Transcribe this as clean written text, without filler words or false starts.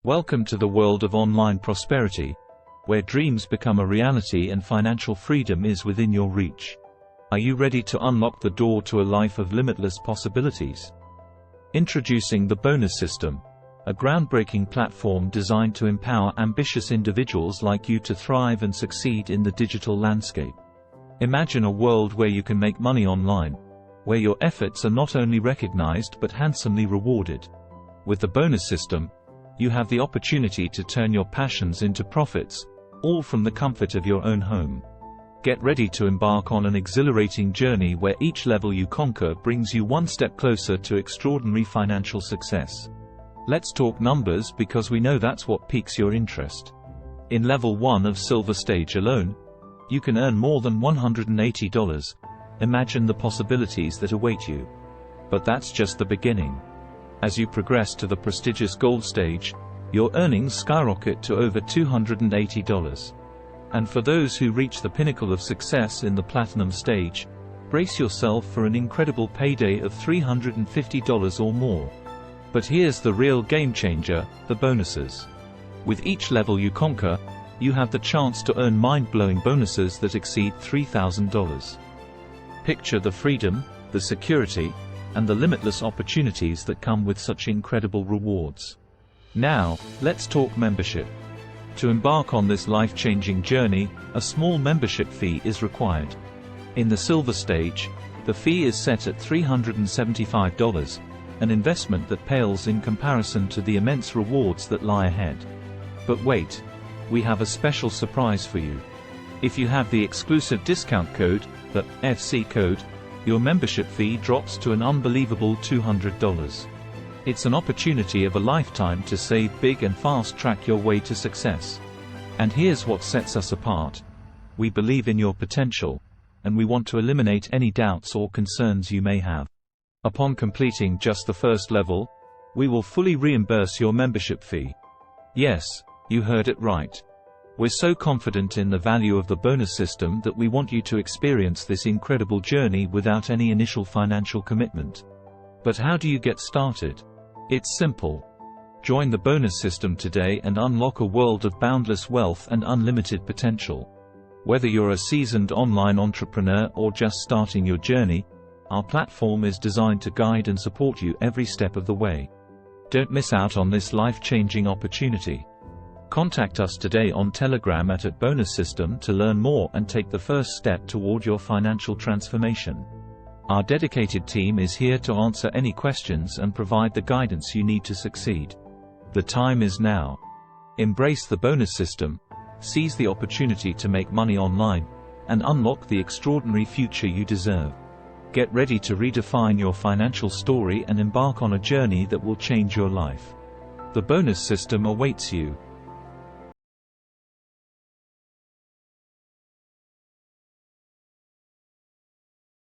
Welcome to the world of online prosperity, where dreams become a reality and financial freedom is within your reach. Are you ready to unlock the door to a life of limitless possibilities? Introducing the Bonus System, a groundbreaking platform designed to empower ambitious individuals like you to thrive and succeed in the digital landscape. Imagine a world where you can make money online, where your efforts are not only recognized but handsomely rewarded. With the Bonus System, you have the opportunity to turn your passions into profits, all from the comfort of your own home. Get ready to embark on an exhilarating journey where each level you conquer brings you one step closer to extraordinary financial success. Let's talk numbers, because we know that's what piques your interest. In Level 1 of Silver Stage alone, you can earn more than $180. Imagine the possibilities that await you. But that's just the beginning. As you progress to the prestigious Gold Stage, your earnings skyrocket to over $280. And for those who reach the pinnacle of success in the Platinum Stage, brace yourself for an incredible payday of $350 or more. But here's the real game changer: the bonuses. With each level you conquer, you have the chance to earn mind-blowing bonuses that exceed $3,000. Picture the freedom, the security, and the limitless opportunities that come with such incredible rewards. Now, let's talk membership. To embark on this life-changing journey, a small membership fee is required. In the Silver Stage, the fee is set at $375, an investment that pales in comparison to the immense rewards that lie ahead. But wait, we have a special surprise for you. If you have the exclusive discount code, the FC code, your membership fee drops to an unbelievable $200. It's an opportunity of a lifetime to save big and fast-track your way to success. And here's what sets us apart. We believe in your potential, and we want to eliminate any doubts or concerns you may have. Upon completing just the first level, we will fully reimburse your membership fee. Yes, you heard it right. We're so confident in the value of the Bonus System that we want you to experience this incredible journey without any initial financial commitment. But how do you get started? It's simple. Join the Bonus System today and unlock a world of boundless wealth and unlimited potential. Whether you're a seasoned online entrepreneur or just starting your journey, our platform is designed to guide and support you every step of the way. Don't miss out on this life-changing opportunity. Contact us today on Telegram at Bonus System to learn more and take the first step toward your financial transformation. Our dedicated team is here to answer any questions and provide the guidance you need to succeed. The time is now. Embrace the Bonus System, seize the opportunity to make money online, and unlock the extraordinary future you deserve. Get ready to redefine your financial story and embark on a journey that will change your life. The Bonus System awaits you.